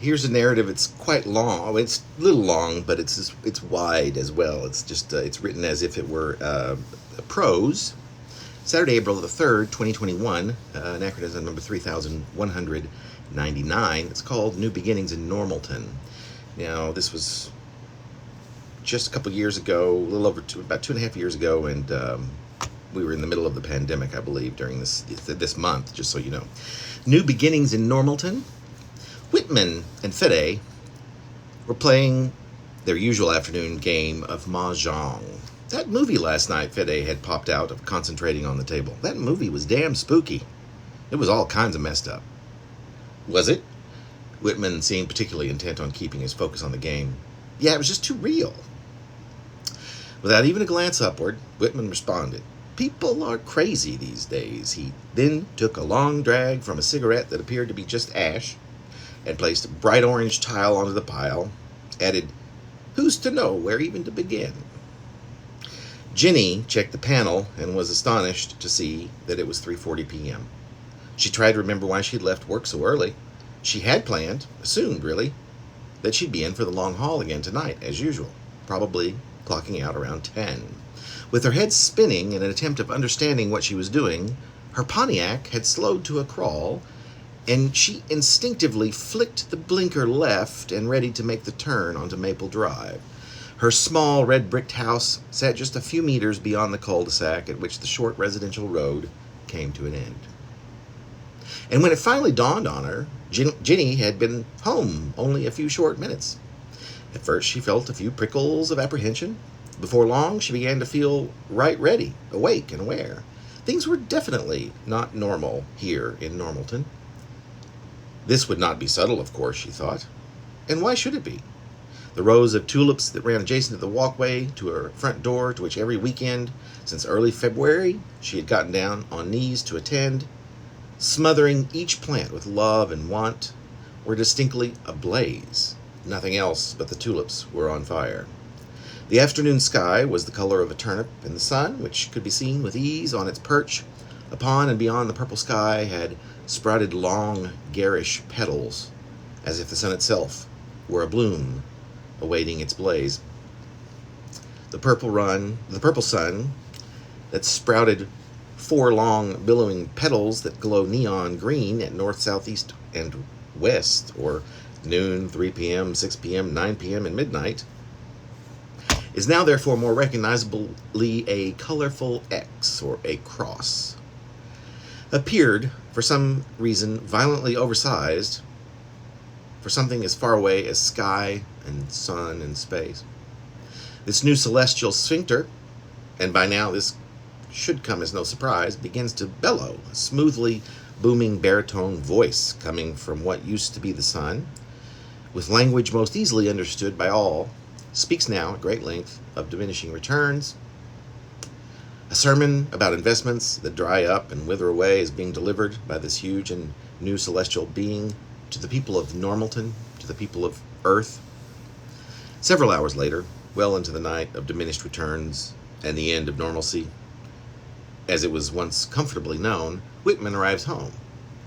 Here's a narrative. It's quite long. It's a little long, but it's wide as well. It's just it's written as if it were prose. Saturday, April the 3rd, 2021, anachronism number 3199. It's called New Beginnings in Normalton. Now, this was just a couple years ago, a little over about 2.5 years ago, and we were in the middle of the pandemic, I believe, during this month, just so you know. New Beginnings in Normalton. Whitman and Fede were playing their usual afternoon game of mahjong. That movie last night Fede had popped out of concentrating on the table. That movie was damn spooky. It was all kinds of messed up. Was it? Whitman seemed particularly intent on keeping his focus on the game. Yeah, it was just too real. Without even a glance upward, Whitman responded, "People are crazy these days." He then took a long drag from a cigarette that appeared to be just ash, and placed a bright orange tile onto the pile, added, "Who's to know where even to begin?" Jenny checked the panel and was astonished to see that it was 3:40 p.m. She tried to remember why she had left work so early. She had planned, assumed really, that she'd be in for the long haul again tonight, as usual, probably clocking out around 10. With her head spinning in an attempt of understanding what she was doing, her Pontiac had slowed to a crawl, and she instinctively flicked the blinker left and ready to make the turn onto Maple Drive. Her small red bricked house sat just a few meters beyond the cul-de-sac at which the short residential road came to an end. And when it finally dawned on her, Ginny had been home only a few short minutes. At first she felt a few prickles of apprehension. Before long she began to feel right ready, awake and aware. Things were definitely not normal here in Normalton. This would not be subtle, of course, she thought. And why should it be? The rows of tulips that ran adjacent to the walkway to her front door, to which every weekend since early February she had gotten down on knees to attend, smothering each plant with love and want, were distinctly ablaze. Nothing else but the tulips were on fire. The afternoon sky was the color of a turnip, and the sun, which could be seen with ease on its perch upon and beyond the purple sky, had sprouted long, garish petals, as if the sun itself were a bloom awaiting its blaze. The purple sun that sprouted 4 long, billowing petals that glow neon green at north, southeast, and west, or noon, 3 p.m., 6 p.m., 9 p.m., and midnight, is now therefore more recognizably a colorful X, or a cross. Appeared, for some reason, violently oversized for something as far away as sky and sun and space. This new celestial sphincter, and by now this should come as no surprise, begins to bellow, a smoothly booming baritone voice coming from what used to be the sun, with language most easily understood by all, speaks now at great length of diminishing returns. A sermon about investments that dry up and wither away is being delivered by this huge and new celestial being to the people of Normalton, to the people of Earth. Several hours later, well into the night of diminished returns and the end of normalcy, as it was once comfortably known, Whitman arrives home,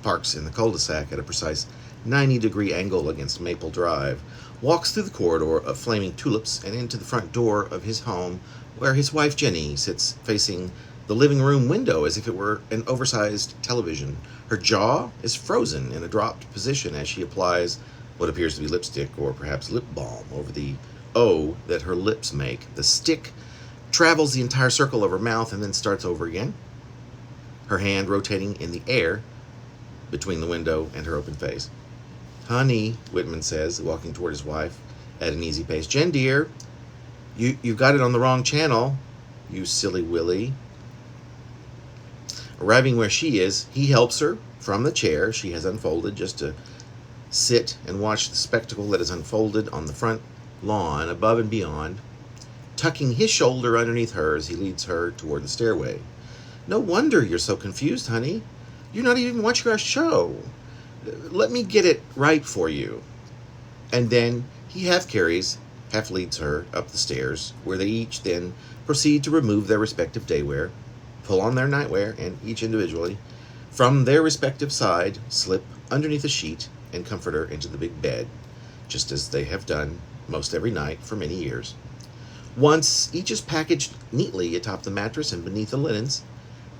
parks in the cul-de-sac at a precise 90-degree angle against Maple Drive, walks through the corridor of flaming tulips and into the front door of his home, where his wife Jenny sits facing the living room window as if it were an oversized television. Her jaw is frozen in a dropped position as she applies what appears to be lipstick or perhaps lip balm over the O that her lips make. The stick travels the entire circle of her mouth and then starts over again, her hand rotating in the air between the window and her open face. "Honey," Whitman says, walking toward his wife at an easy pace. "Jen, dear, you've got it on the wrong channel, you silly Willie." Arriving where she is, he helps her from the chair she has unfolded just to sit and watch the spectacle that is unfolded on the front lawn above and beyond. Tucking his shoulder underneath hers, he leads her toward the stairway. "No wonder you're so confused, honey. You're not even watching our show. Let me get it right for you." And then he half carries, half leads her up the stairs, where they each then proceed to remove their respective daywear, pull on their nightwear, and each individually, from their respective side, slip underneath a sheet and comfort her into the big bed, just as they have done most every night for many years. Once each is packaged neatly atop the mattress and beneath the linens,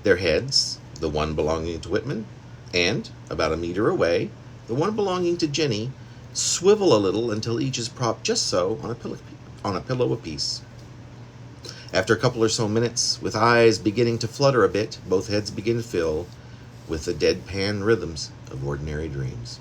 their heads, the one belonging to Whitman, and, about a meter away, the one belonging to Jenny, swivel a little until each is propped just so on a pillow apiece. After a couple or so minutes, with eyes beginning to flutter a bit, both heads begin to fill with the deadpan rhythms of ordinary dreams.